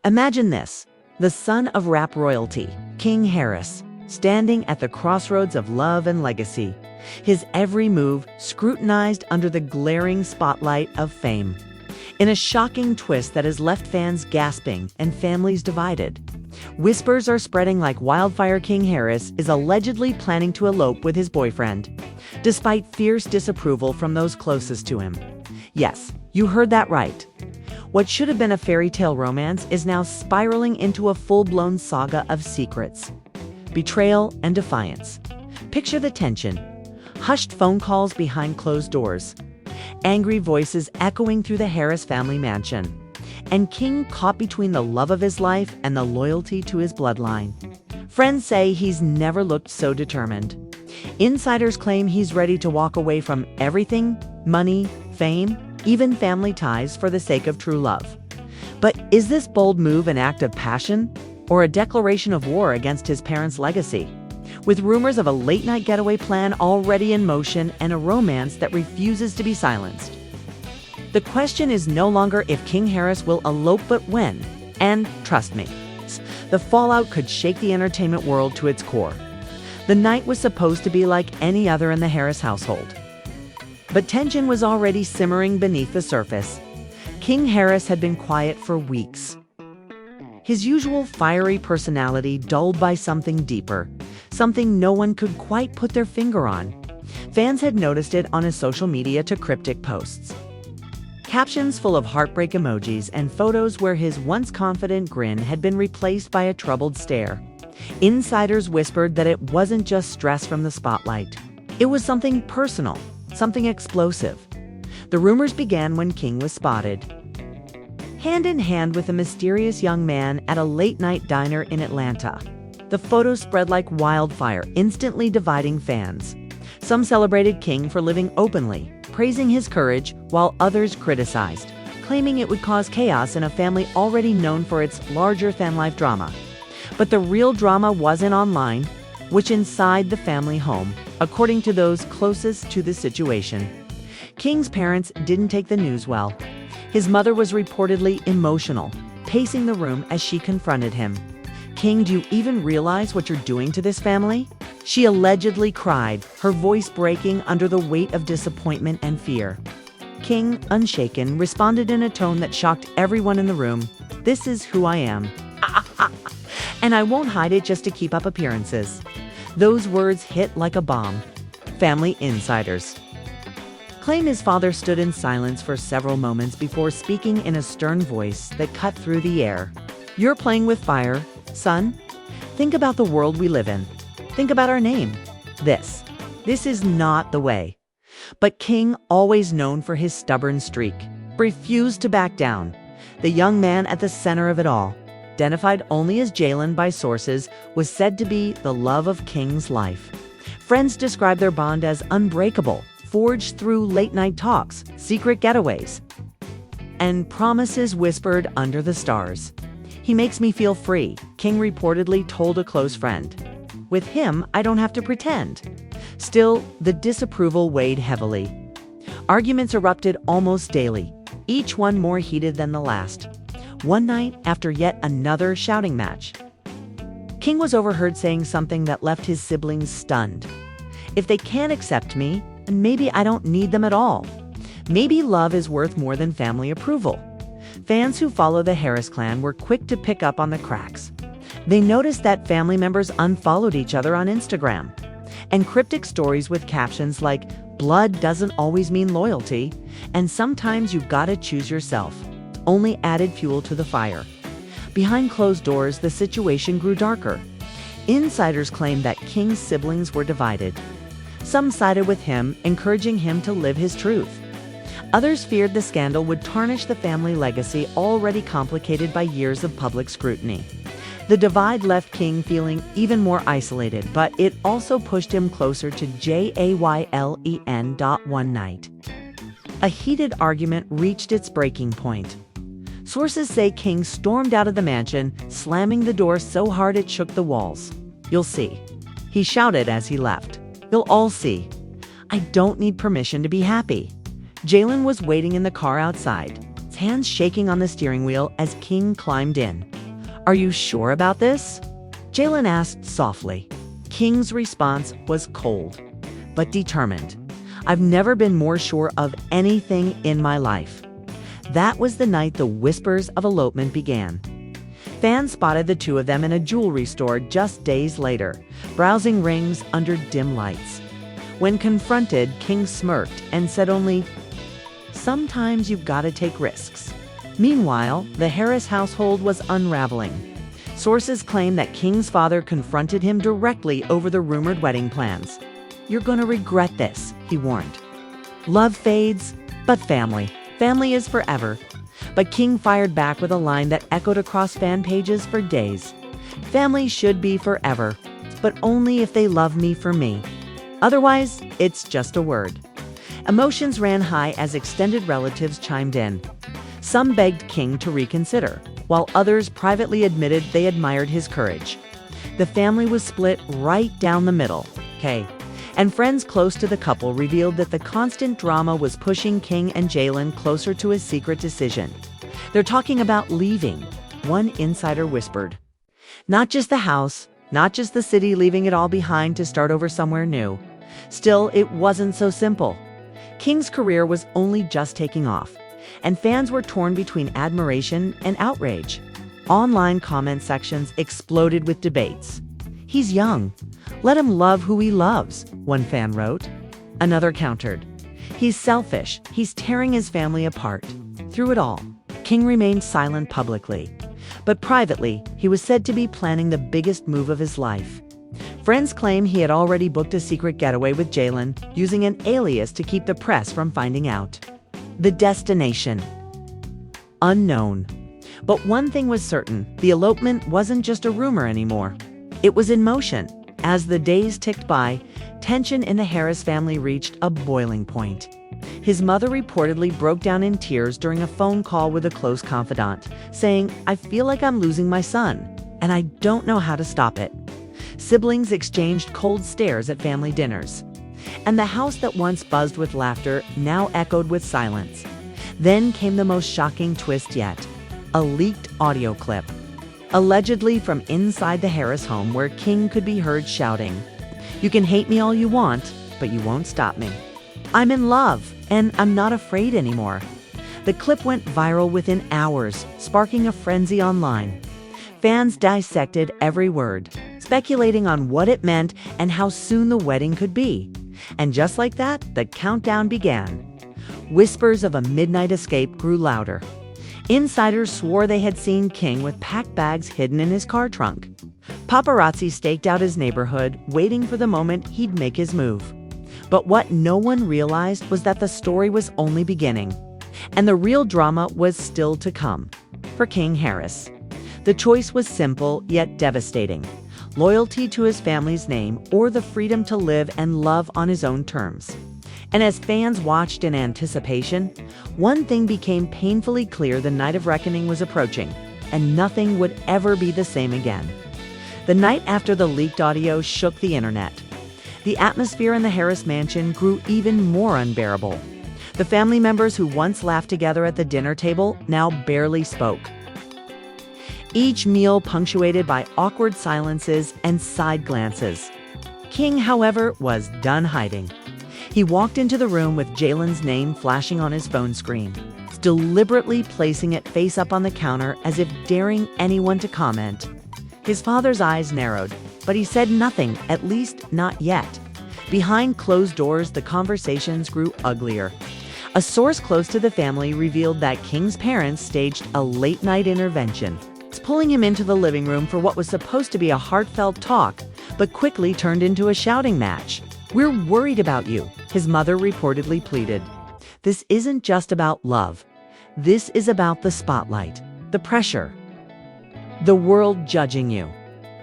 Imagine this, the son of rap royalty, King Harris, standing at the crossroads of love and legacy, his every move scrutinized under the glaring spotlight of fame. In a shocking twist that has left fans gasping and families divided, whispers are spreading like wildfire. King Harris is allegedly planning to elope with his boyfriend, despite fierce disapproval from those closest to him. Yes, you heard that right. What should have been a fairy tale romance is now spiraling into a full-blown saga of secrets, betrayal, and defiance. Picture the tension. Hushed phone calls behind closed doors, angry voices echoing through the Harris family mansion, and King caught between the love of his life and the loyalty to his bloodline. Friends say he's never looked so determined. Insiders claim he's ready to walk away from everything, money, fame, even family ties, for the sake of true love. But is this bold move an act of passion or a declaration of war against his parents' legacy? With rumors of a late-night getaway plan already in motion and a romance that refuses to be silenced. The question is no longer if King Harris will elope, but when. And trust me, the fallout could shake the entertainment world to its core. The night was supposed to be like any other in the Harris household. But tension was already simmering beneath the surface. King Harris had been quiet for weeks. His usual fiery personality dulled by something deeper, something no one could quite put their finger on. Fans had noticed it on his social media to cryptic posts. Captions full of heartbreak emojis and photos where his once confident grin had been replaced by a troubled stare. Insiders whispered that it wasn't just stress from the spotlight. It was something personal, something explosive. The rumors began when King was spotted hand in hand with a mysterious young man at a late-night diner in Atlanta. The photos spread like wildfire, instantly dividing fans. Some celebrated King for living openly, praising his courage, while others criticized, claiming it would cause chaos in a family already known for its larger-than-life drama. But the real drama wasn't online, which inside the family home, according to those closest to the situation. King's parents didn't take the news well. His mother was reportedly emotional, pacing the room as she confronted him. "King, do you even realize what you're doing to this family?" She allegedly cried, her voice breaking under the weight of disappointment and fear. King, unshaken, responded in a tone that shocked everyone in the room. "This is who I am. And I won't hide it just to keep up appearances." Those words hit like a bomb. Family insiders claim his father stood in silence for several moments before speaking in a stern voice that cut through the air. "You're playing with fire, son. Think about the world we live in. Think about our name. This is not the way." But King, always known for his stubborn streak, refused to back down. The young man at the center of it all, identified only as Jalen by sources, was said to be the love of King's life. Friends described their bond as unbreakable, forged through late-night talks, secret getaways, and promises whispered under the stars. "He makes me feel free," King reportedly told a close friend. "With him, I don't have to pretend." Still, the disapproval weighed heavily. Arguments erupted almost daily, each one more heated than the last. One night, after yet another shouting match, King was overheard saying something that left his siblings stunned. "If they can't accept me, then maybe I don't need them at all. Maybe love is worth more than family approval." Fans who follow the Harris clan were quick to pick up on the cracks. They noticed that family members unfollowed each other on Instagram, and cryptic stories with captions like, "Blood doesn't always mean loyalty," and "Sometimes you gotta choose yourself," only added fuel to the fire. Behind closed doors, the situation grew darker. Insiders claimed that King's siblings were divided. Some sided with him, encouraging him to live his truth. Others feared the scandal would tarnish the family legacy, already complicated by years of public scrutiny. The divide left King feeling even more isolated, but it also pushed him closer to Jaylen. One night, a heated argument reached its breaking point. Sources say King stormed out of the mansion, slamming the door so hard it shook the walls. "You'll see," he shouted as he left. "You'll all see. I don't need permission to be happy." Jalen was waiting in the car outside, his hands shaking on the steering wheel as King climbed in. "Are you sure about this?" Jalen asked softly. King's response was cold, but determined. "I've never been more sure of anything in my life." That was the night the whispers of elopement began. Fans spotted the two of them in a jewelry store just days later, browsing rings under dim lights. When confronted, King smirked and said only, "Sometimes you've got to take risks." Meanwhile, the Harris household was unraveling. Sources claim that King's father confronted him directly over the rumored wedding plans. "You're going to regret this," he warned. Love fades, but family is forever. But King fired back with a line that echoed across fan pages for days. "Family should be forever, but only if they love me for me. Otherwise, it's just a word." Emotions ran high as extended relatives chimed in. Some begged King to reconsider, while others privately admitted they admired his courage. The family was split right down the middle, and friends close to the couple revealed that the constant drama was pushing King and Jalen closer to a secret decision. "They're talking about leaving," one insider whispered. "Not just the house, not just the city, leaving it all behind to start over somewhere new." Still, it wasn't so simple. King's career was only just taking off, and fans were torn between admiration and outrage. Online comment sections exploded with debates. "He's young. Let him love who he loves," one fan wrote. Another countered, "He's selfish. He's tearing his family apart." Through it all, King remained silent publicly, but privately, he was said to be planning the biggest move of his life. Friends claim he had already booked a secret getaway with Jalen, using an alias to keep the press from finding out. The destination: unknown. But one thing was certain, the elopement wasn't just a rumor anymore. It was in motion. As the days ticked by, tension in the Harris family reached a boiling point. His mother reportedly broke down in tears during a phone call with a close confidant, saying, "I feel like I'm losing my son, and I don't know how to stop it." Siblings exchanged cold stares at family dinners. And the house that once buzzed with laughter now echoed with silence. Then came the most shocking twist yet: a leaked audio clip. Allegedly from inside the Harris home, where King could be heard shouting, "You can hate me all you want, but you won't stop me. I'm in love, and I'm not afraid anymore." The clip went viral within hours, sparking a frenzy online. Fans dissected every word, speculating on what it meant and how soon the wedding could be. And just like that, the countdown began. Whispers of a midnight escape grew louder. Insiders swore they had seen King with packed bags hidden in his car trunk. Paparazzi staked out his neighborhood, waiting for the moment he'd make his move. But what no one realized was that the story was only beginning, and the real drama was still to come. For King Harris, the choice was simple yet devastating: loyalty to his family's name or the freedom to live and love on his own terms. And as fans watched in anticipation, one thing became painfully clear: the night of reckoning was approaching, and nothing would ever be the same again. The night after the leaked audio shook the internet. The atmosphere in the Harris mansion grew even more unbearable. The family members who once laughed together at the dinner table now barely spoke. Each meal punctuated by awkward silences and side glances. King, however, was done hiding. He walked into the room with Jalen's name flashing on his phone screen, deliberately placing it face up on the counter as if daring anyone to comment. His father's eyes narrowed, but he said nothing, at least not yet. Behind closed doors, the conversations grew uglier. A source close to the family revealed that King's parents staged a late-night intervention, pulling him into the living room for what was supposed to be a heartfelt talk, but quickly turned into a shouting match. "We're worried about you," his mother reportedly pleaded. "This isn't just about love. This is about the spotlight, the pressure, the world judging you."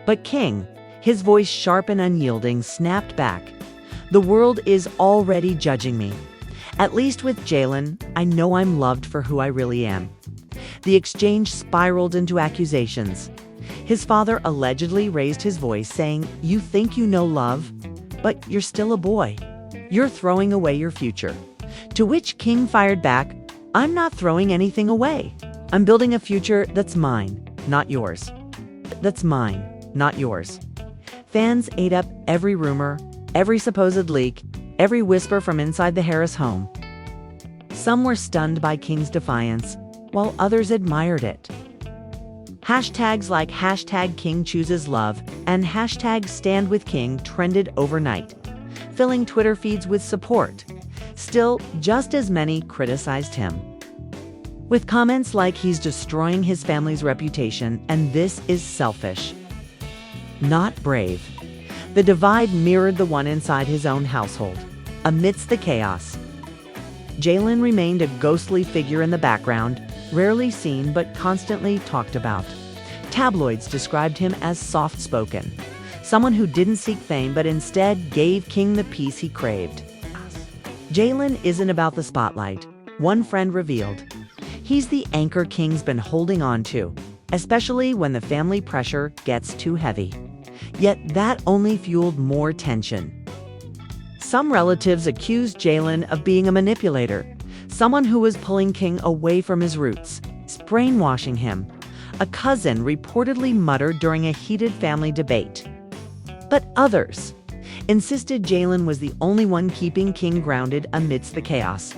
But King, his voice sharp and unyielding, snapped back. "The world is already judging me. At least with Jalen, I know I'm loved for who I really am." The exchange spiraled into accusations. His father allegedly raised his voice, saying, "You think you know love, but you're still a boy. You're throwing away your future." To which King fired back, "I'm not throwing anything away. I'm building a future that's mine, not yours." That's mine, not yours. Fans ate up every rumor, every supposed leak, every whisper from inside the Harris home. Some were stunned by King's defiance, while others admired it. Hashtags like #KingChoosesLove and #StandWithKing trended overnight, filling Twitter feeds with support. Still, just as many criticized him, with comments like he's destroying his family's reputation and this is selfish, not brave. The divide mirrored the one inside his own household. Amidst the chaos, Jalen remained a ghostly figure in the background, rarely seen but constantly talked about. Tabloids described him as soft-spoken, someone who didn't seek fame but instead gave King the peace he craved. Jalen isn't about the spotlight, one friend revealed. He's the anchor King's been holding on to, especially when the family pressure gets too heavy. Yet that only fueled more tension. Some relatives accused Jalen of being a manipulator, someone who was pulling King away from his roots, brainwashing him. A cousin reportedly muttered during a heated family debate. But others insisted Jalen was the only one keeping King grounded amidst the chaos.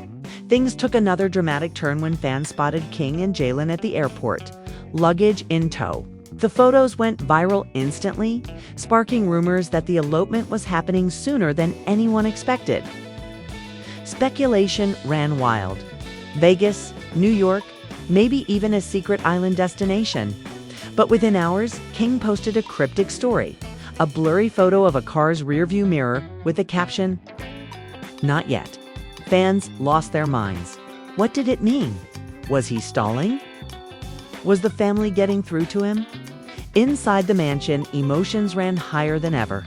Things took another dramatic turn when fans spotted King and Jalen at the airport, luggage in tow. The photos went viral instantly, sparking rumors that the elopement was happening sooner than anyone expected. Speculation ran wild. Vegas, New York, maybe even a secret island destination. But within hours, King posted a cryptic story, a blurry photo of a car's rearview mirror with the caption, "Not yet." Fans lost their minds. What did it mean? Was he stalling? Was the family getting through to him? Inside the mansion, emotions ran higher than ever.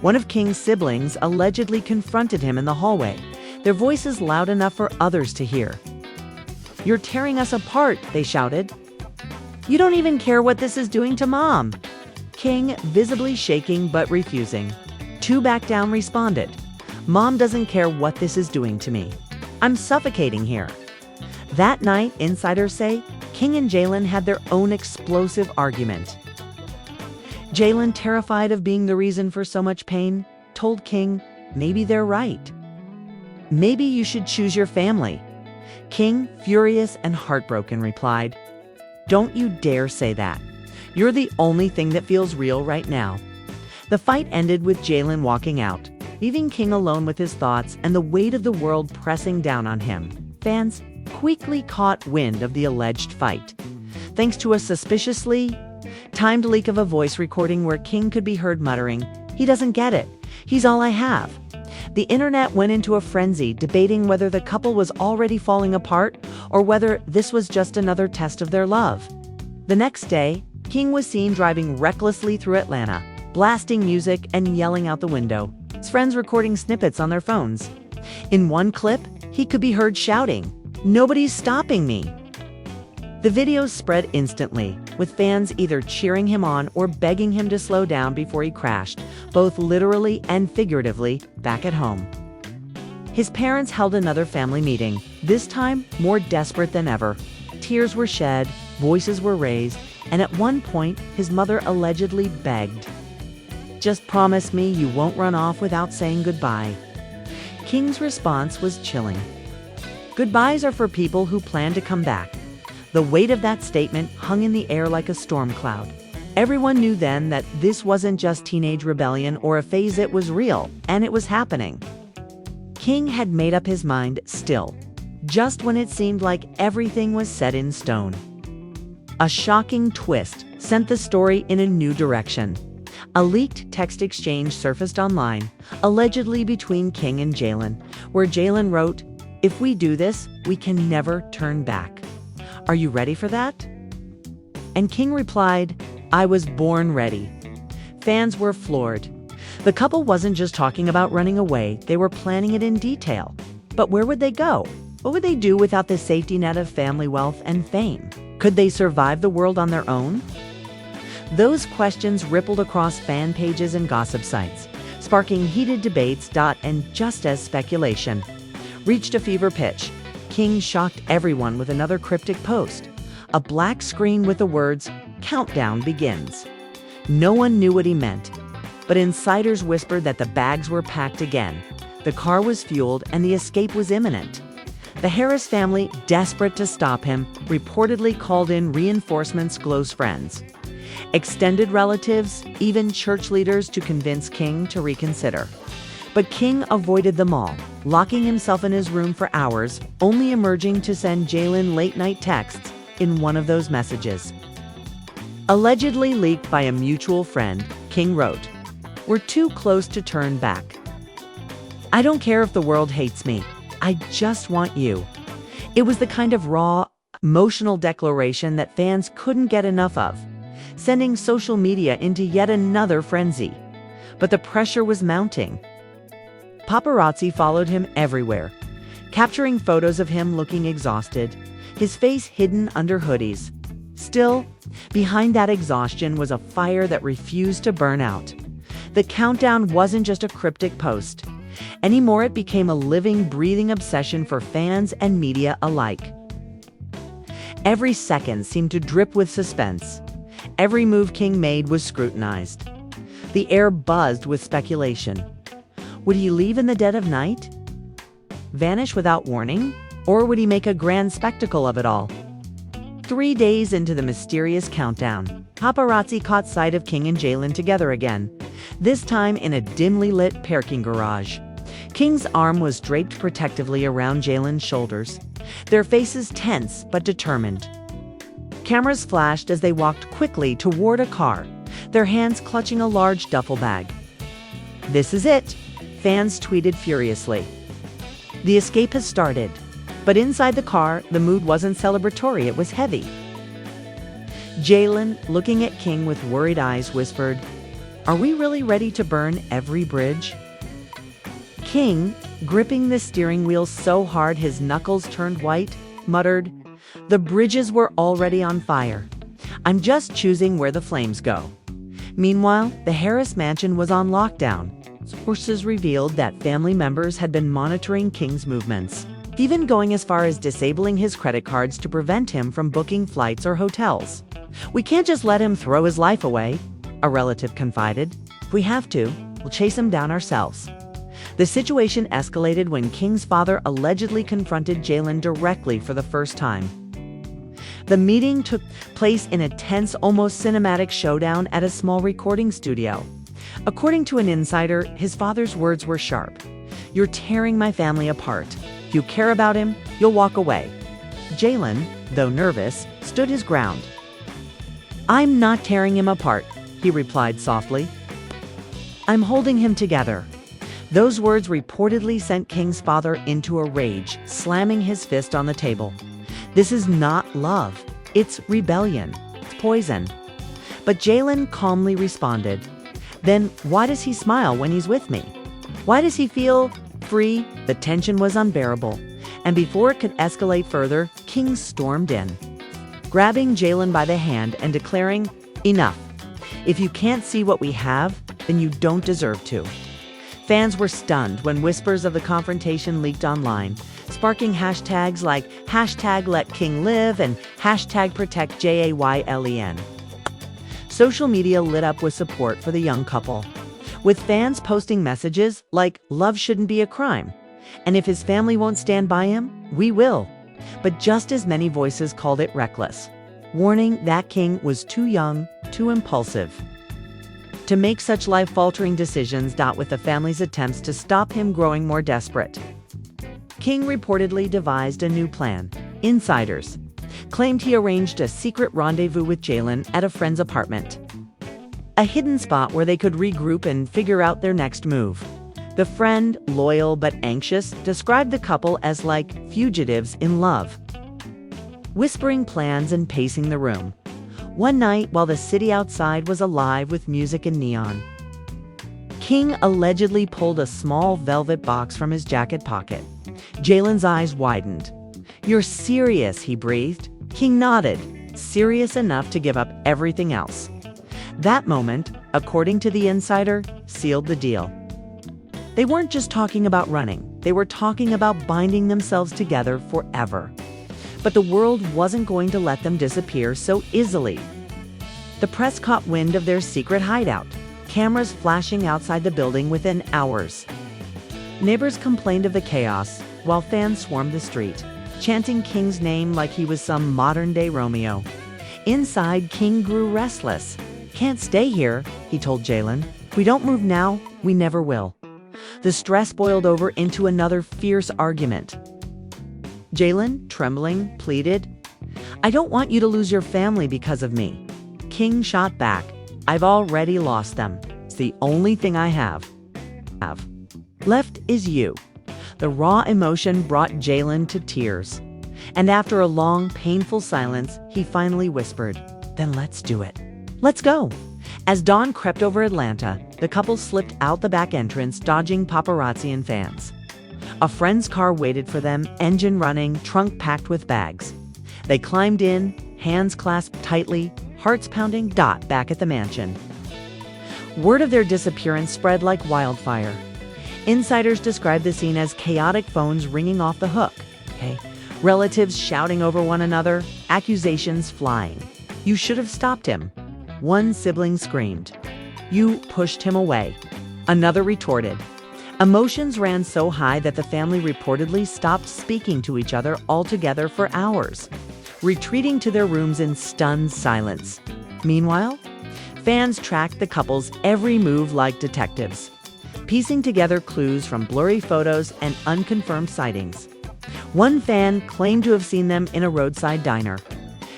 One of King's siblings allegedly confronted him in the hallway, their voices loud enough for others to hear. "You're tearing us apart," they shouted. "You don't even care what this is doing to Mom." King, visibly shaking but refusing. Two back down responded, "Mom doesn't care what this is doing to me. I'm suffocating here." That night, insiders say, King and Jalen had their own explosive argument. Jalen, terrified of being the reason for so much pain, told King, "Maybe they're right. Maybe you should choose your family." King, furious and heartbroken, replied, "Don't you dare say that. You're the only thing that feels real right now." The fight ended with Jalen walking out, leaving King alone with his thoughts and the weight of the world pressing down on him. Fans quickly caught wind of the alleged fight, thanks to a suspiciously timed leak of a voice recording where King could be heard muttering, "He doesn't get it. He's all I have." The internet went into a frenzy, debating whether the couple was already falling apart or whether this was just another test of their love. The next day, King was seen driving recklessly through Atlanta, blasting music and yelling out the window, his friends recording snippets on their phones. In one clip, he could be heard shouting, "Nobody's stopping me." The videos spread instantly, with fans either cheering him on or begging him to slow down before he crashed, both literally and figuratively, back at home. His parents held another family meeting, this time more desperate than ever. Tears were shed, voices were raised, and at one point, his mother allegedly begged, "Just promise me you won't run off without saying goodbye." King's response was chilling. Goodbyes are for people who plan to come back. The weight of that statement hung in the air like a storm cloud. Everyone knew then that this wasn't just teenage rebellion or a phase, it was real, and it was happening. King had made up his mind still, just when it seemed like everything was set in stone. A shocking twist sent the story in a new direction. A leaked text exchange surfaced online, allegedly between King and Jalen, where Jalen wrote, "If we do this, we can never turn back. Are you ready for that?" And King replied, "I was born ready." Fans were floored. The couple wasn't just talking about running away, they were planning it in detail. But where would they go? What would they do without the safety net of family wealth and fame? Could they survive the world on their own? Those questions rippled across fan pages and gossip sites, sparking heated debates. And just as speculation reached a fever pitch, King shocked everyone with another cryptic post, a black screen with the words, "Countdown begins." No one knew what he meant, but insiders whispered that the bags were packed again. The car was fueled and the escape was imminent. The Harris family, desperate to stop him, reportedly called in reinforcements, close friends, extended relatives, even church leaders to convince King to reconsider. But King avoided them all, locking himself in his room for hours, only emerging to send Jalen late-night texts in one of those messages. Allegedly leaked by a mutual friend, King wrote, "We're too close to turn back. I don't care if the world hates me. I just want you." It was the kind of raw, emotional declaration that fans couldn't get enough of, sending social media into yet another frenzy. But the pressure was mounting. Paparazzi followed him everywhere, capturing photos of him looking exhausted, his face hidden under hoodies. Still, behind that exhaustion was a fire that refused to burn out. The countdown wasn't just a cryptic post. Anymore, it became a living, breathing obsession for fans and media alike. Every second seemed to drip with suspense. Every move King made was scrutinized. The air buzzed with speculation. Would he leave in the dead of night? Vanish without warning? Or would he make a grand spectacle of it all? 3 days into the mysterious countdown, paparazzi caught sight of King and Jalen together again, this time in a dimly lit parking garage. King's arm was draped protectively around Jalen's shoulders, their faces tense but determined. Cameras flashed as they walked quickly toward a car, their hands clutching a large duffel bag. "This is it," fans tweeted furiously. The escape has started, but inside the car, the mood wasn't celebratory, it was heavy. Jalen, looking at King with worried eyes, whispered, "Are we really ready to burn every bridge?" King, gripping the steering wheel so hard his knuckles turned white, muttered, "The bridges were already on fire. I'm just choosing where the flames go." Meanwhile, the Harris mansion was on lockdown. Sources revealed that family members had been monitoring King's movements, even going as far as disabling his credit cards to prevent him from booking flights or hotels. "We can't just let him throw his life away," a relative confided. "If we have to, we'll chase him down ourselves." The situation escalated when King's father allegedly confronted Jalen directly for the first time. The meeting took place in a tense, almost cinematic showdown at a small recording studio. According to an insider, his father's words were sharp. "You're tearing my family apart. If you care about him, you'll walk away." Jalen, though nervous, stood his ground. "I'm not tearing him apart," he replied softly. "I'm holding him together." Those words reportedly sent King's father into a rage, slamming his fist on the table. "This is not love. It's rebellion. It's poison." But Jalen calmly responded, "Then why does he smile when he's with me? Why does he feel free?" The tension was unbearable, and before it could escalate further, King stormed in, grabbing Jalen by the hand and declaring, "Enough. If you can't see what we have, then you don't deserve to." Fans were stunned when whispers of the confrontation leaked online, sparking hashtags like #LetKingLive and #ProtectJaylen. Social media lit up with support for the young couple, with fans posting messages like "Love shouldn't be a crime," and "If his family won't stand by him, we will." But just as many voices called it reckless, warning that King was too young, too impulsive to make such life-altering decisions. With the family's attempts to stop him growing more desperate, King reportedly devised a new plan. Insiders claimed he arranged a secret rendezvous with Jalen at a friend's apartment, a hidden spot where they could regroup and figure out their next move. The friend, loyal but anxious, described the couple as like fugitives in love, whispering plans and pacing the room. One night, while the city outside was alive with music and neon, King allegedly pulled a small velvet box from his jacket pocket. Jalen's eyes widened. "You're serious," he breathed. King nodded, serious enough to give up everything else. That moment, according to the insider, sealed the deal. They weren't just talking about running, they were talking about binding themselves together forever. But the world wasn't going to let them disappear so easily. The press caught wind of their secret hideout, cameras flashing outside the building within hours. Neighbors complained of the chaos, while fans swarmed the street, chanting King's name like he was some modern-day Romeo. Inside, King grew restless. "Can't stay here," he told Jalen. "If we don't move now, we never will." The stress boiled over into another fierce argument. Jalen, trembling, pleaded, "I don't want you to lose your family because of me." King shot back, "I've already lost them. It's the only thing I have. Left is you." The raw emotion brought Jalen to tears. And after a long, painful silence, he finally whispered, "Then let's do it. Let's go." As dawn crept over Atlanta, the couple slipped out the back entrance, dodging paparazzi and fans. A friend's car waited for them, engine running, trunk packed with bags. They climbed in, hands clasped tightly, hearts pounding, back at the mansion. Word of their disappearance spread like wildfire. Insiders described the scene as chaotic phones ringing off the hook. Relatives shouting over one another, accusations flying. "You should have stopped him." One sibling screamed. "You pushed him away." Another retorted. Emotions ran so high that the family reportedly stopped speaking to each other altogether for hours, retreating to their rooms in stunned silence. Meanwhile, fans tracked the couple's every move like detectives, piecing together clues from blurry photos and unconfirmed sightings. One fan claimed to have seen them in a roadside diner,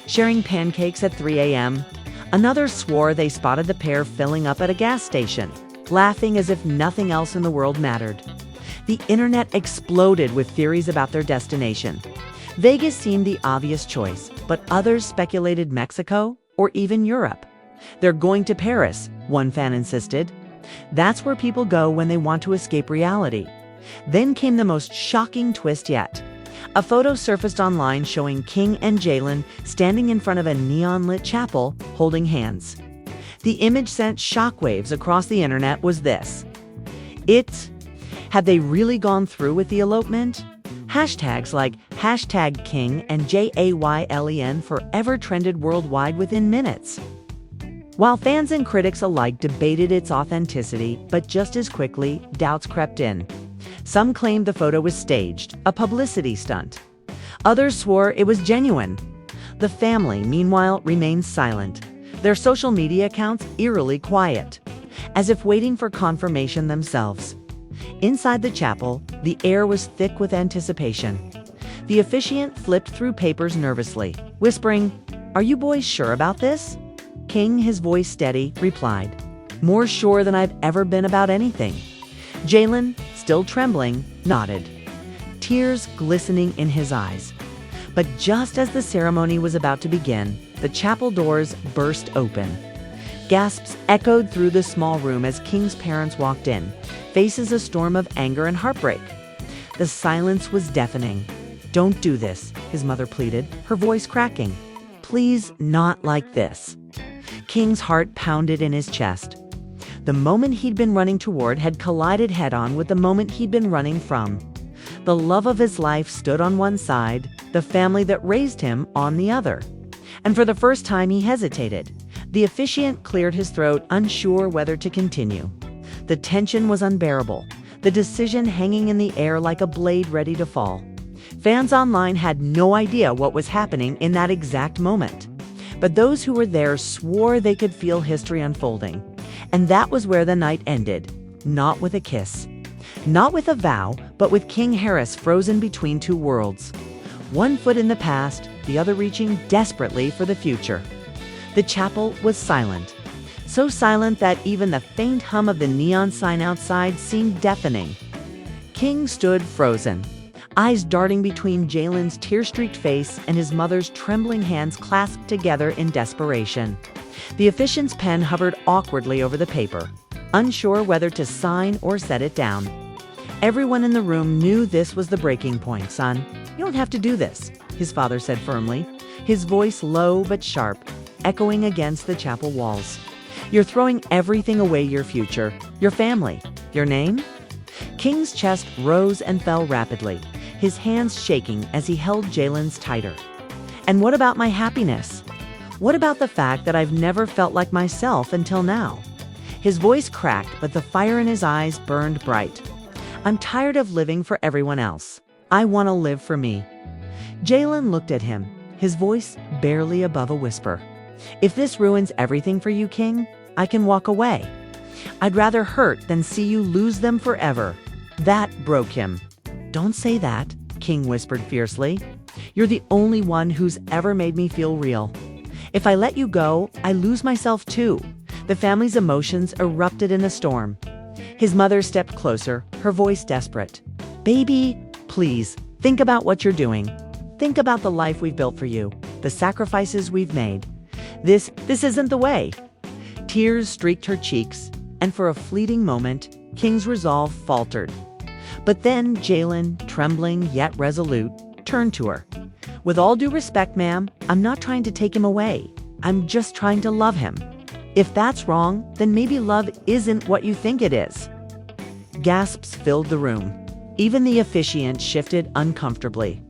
sharing pancakes at 3 a.m. Another swore they spotted the pair filling up at a gas station, laughing as if nothing else in the world mattered. The internet exploded with theories about their destination. Vegas seemed the obvious choice, but others speculated Mexico or even Europe. "They're going to Paris," one fan insisted. "That's where people go when they want to escape reality." Then came the most shocking twist yet. A photo surfaced online showing King and Jalen standing in front of a neon-lit chapel, holding hands. The image sent shockwaves across the internet was this. Had they really gone through with the elopement? Hashtags like #King and JAYLEN forever trended worldwide within minutes. While fans and critics alike debated its authenticity, but just as quickly, doubts crept in. Some claimed the photo was staged, a publicity stunt. Others swore it was genuine. The family, meanwhile, remained silent, their social media accounts eerily quiet, as if waiting for confirmation themselves. Inside the chapel, the air was thick with anticipation. The officiant flipped through papers nervously, whispering, "Are you boys sure about this?" King, his voice steady, replied, "More sure than I've ever been about anything." Jalen, still trembling, nodded, tears glistening in his eyes. But just as the ceremony was about to begin, the chapel doors burst open. Gasps echoed through the small room as King's parents walked in, faces a storm of anger and heartbreak. The silence was deafening. "Don't do this," his mother pleaded, her voice cracking. "Please, not like this." King's heart pounded in his chest. The moment he'd been running toward had collided head-on with the moment he'd been running from. The love of his life stood on one side, the family that raised him on the other. And for the first time he hesitated. The officiant cleared his throat, unsure whether to continue. The tension was unbearable, the decision hanging in the air like a blade ready to fall. Fans online had no idea what was happening in that exact moment. But those who were there swore they could feel history unfolding. And that was where the night ended, not with a kiss, not with a vow, but with King Harris frozen between two worlds. One foot in the past, the other reaching desperately for the future. The chapel was silent, so silent that even the faint hum of the neon sign outside seemed deafening. King stood frozen, eyes darting between Jalen's tear-streaked face and his mother's trembling hands clasped together in desperation. The officiant's pen hovered awkwardly over the paper, unsure whether to sign or set it down. Everyone in the room knew this was the breaking point, son. "You don't have to do this," his father said firmly, his voice low but sharp, echoing against the chapel walls. "You're throwing everything away, your future, your family, your name?" King's chest rose and fell rapidly, his hands shaking as he held Jalen's tighter. "And what about my happiness? What about the fact that I've never felt like myself until now? His voice cracked, but the fire in his eyes burned bright. I'm tired of living for everyone else. I want to live for me. Jalen looked at him, his voice barely above a whisper. If this ruins everything for you, King, I can walk away. I'd rather hurt than see you lose them forever. That broke him. Don't say that, King whispered fiercely. You're the only one who's ever made me feel real. If I let you go, I lose myself too. The family's emotions erupted in a storm. His mother stepped closer, her voice desperate. Baby, please, think about what you're doing. Think about the life we've built for you, the sacrifices we've made. This isn't the way. Tears streaked her cheeks, and for a fleeting moment, King's resolve faltered. But then Jalen, trembling yet resolute, turned to her. With all due respect, ma'am, I'm not trying to take him away. I'm just trying to love him. If that's wrong, then maybe love isn't what you think it is. Gasps filled the room. Even the officiant shifted uncomfortably.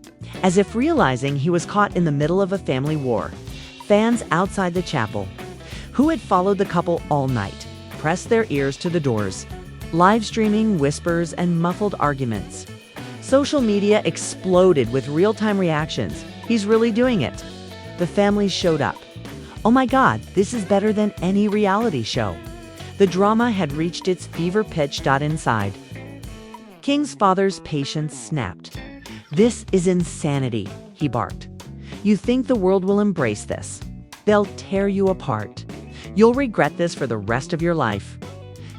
As if realizing he was caught in the middle of a family war, fans outside the chapel, who had followed the couple all night, pressed their ears to the doors, live streaming whispers and muffled arguments. Social media exploded with real-time reactions. He's really doing it. The families showed up. Oh my God, this is better than any reality show. The drama had reached its fever pitch. Inside, King's father's patience snapped. This is insanity, he barked. You think the world will embrace this? They'll tear you apart. You'll regret this for the rest of your life.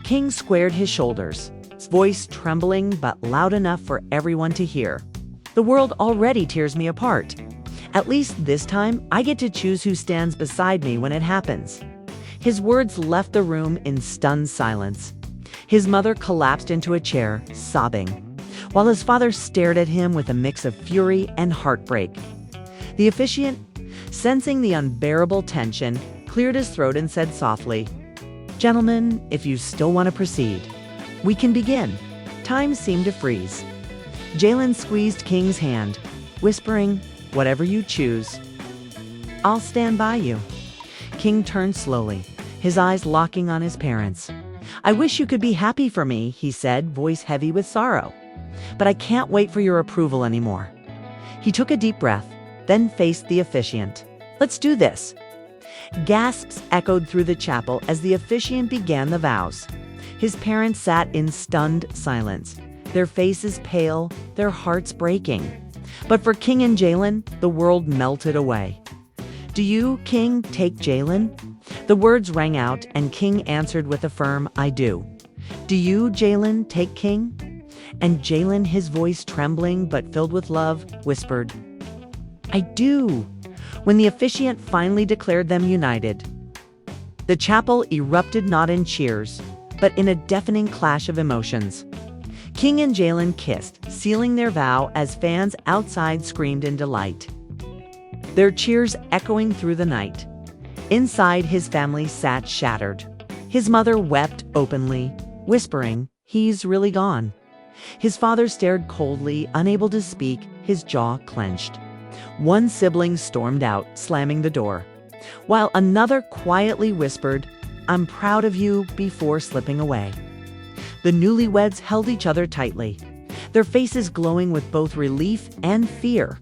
King squared his shoulders, his voice trembling but loud enough for everyone to hear. The world already tears me apart. At least this time, I get to choose who stands beside me when it happens. His words left the room in stunned silence. His mother collapsed into a chair, sobbing, while his father stared at him with a mix of fury and heartbreak. The officiant, sensing the unbearable tension, cleared his throat and said softly, "Gentlemen, if you still want to proceed, we can begin." Time seemed to freeze. Jalen squeezed King's hand, whispering, "Whatever you choose, I'll stand by you." King turned slowly, his eyes locking on his parents. "I wish you could be happy for me," he said, voice heavy with sorrow. "But I can't wait for your approval anymore." He took a deep breath, then faced the officiant. "Let's do this." Gasps echoed through the chapel as the officiant began the vows. His parents sat in stunned silence, their faces pale, their hearts breaking. But for King and Jalen, the world melted away. "Do you, King, take Jalen?" The words rang out, and King answered with a firm, "I do." "Do you, Jalen, take King?" And Jalen, his voice trembling but filled with love, whispered, "I do." When the officiant finally declared them united, the chapel erupted not in cheers, but in a deafening clash of emotions. King and Jalen kissed, sealing their vow as fans outside screamed in delight, their cheers echoing through the night. Inside, his family sat shattered. His mother wept openly, whispering, "He's really gone." His father stared coldly, unable to speak, his jaw clenched. One sibling stormed out, slamming the door, while another quietly whispered, "I'm proud of you," before slipping away. The newlyweds held each other tightly, their faces glowing with both relief and fear.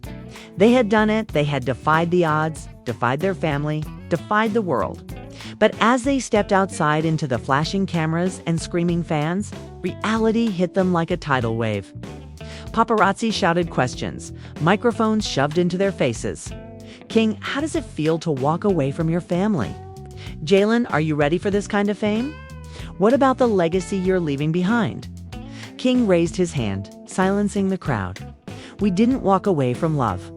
They had done it, they had defied the odds, defied their family, defied the world. But as they stepped outside into the flashing cameras and screaming fans, reality hit them like a tidal wave. Paparazzi shouted questions, microphones shoved into their faces. "King, how does it feel to walk away from your family?" "Jalen, are you ready for this kind of fame? What about the legacy you're leaving behind?" King raised his hand, silencing the crowd. "We didn't walk away from love.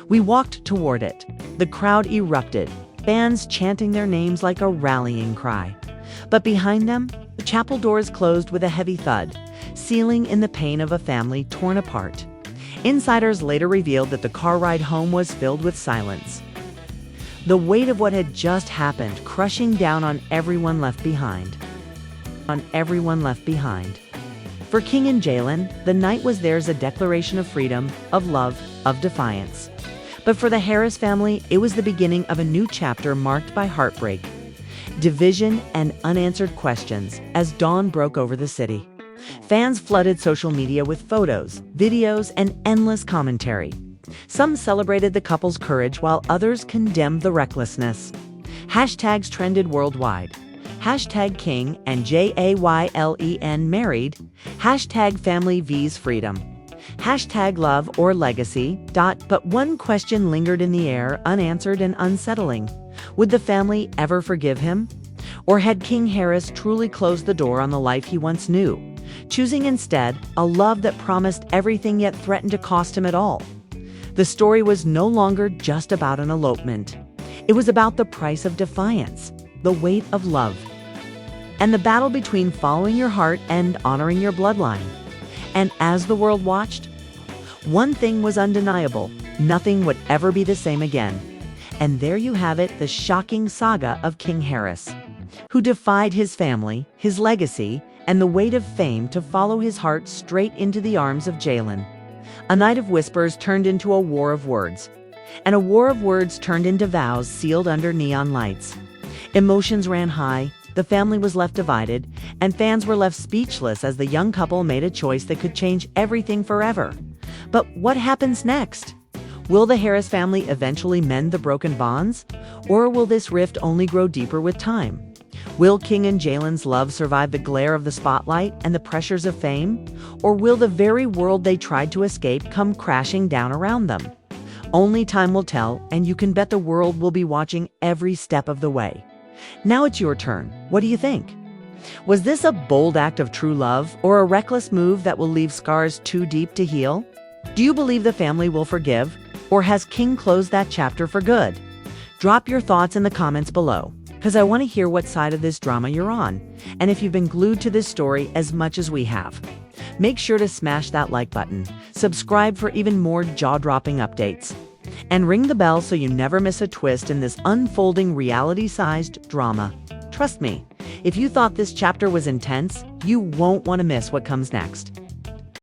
We walked toward it." The crowd erupted, fans chanting their names like a rallying cry. But behind them, the chapel doors closed with a heavy thud, sealing in the pain of a family torn apart. Insiders later revealed that the car ride home was filled with silence, the weight of what had just happened crushing down on everyone left behind. For King and Jalen, the night was theirs, a declaration of freedom, of love, of defiance. But for the Harris family, it was the beginning of a new chapter marked by heartbreak, division, and unanswered questions as dawn broke over the city. Fans flooded social media with photos, videos, and endless commentary. Some celebrated the couple's courage while others condemned the recklessness. Hashtags trended worldwide. Hashtag King and Jaylen married. Hashtag Family V's freedom. Hashtag love or legacy. But one question lingered in the air, unanswered and unsettling. Would the family ever forgive him? Or had King Harris truly closed the door on the life he once knew, choosing instead a love that promised everything yet threatened to cost him it all? The story was no longer just about an elopement. It was about the price of defiance, the weight of love, and the battle between following your heart and honoring your bloodline. And as the world watched, one thing was undeniable: nothing would ever be the same again. And there you have it, the shocking saga of King Harris, who defied his family, his legacy, and the weight of fame to follow his heart straight into the arms of Jaylen. A night of whispers turned into a war of words, and a war of words turned into vows sealed under neon lights. Emotions ran high, the family was left divided, and fans were left speechless as the young couple made a choice that could change everything forever. But what happens next? Will the Harris family eventually mend the broken bonds? Or will this rift only grow deeper with time? Will King and Jaylen's love survive the glare of the spotlight and the pressures of fame? Or will the very world they tried to escape come crashing down around them? Only time will tell, and you can bet the world will be watching every step of the way. Now it's your turn. What do you think? Was this a bold act of true love, or a reckless move that will leave scars too deep to heal? Do you believe the family will forgive, or has King closed that chapter for good? Drop your thoughts in the comments below, because I want to hear what side of this drama you're on, and if you've been glued to this story as much as we have. Make sure to smash that like button, subscribe for even more jaw-dropping updates, and ring the bell so you never miss a twist in this unfolding reality-sized drama. Trust me, if you thought this chapter was intense, you won't want to miss what comes next.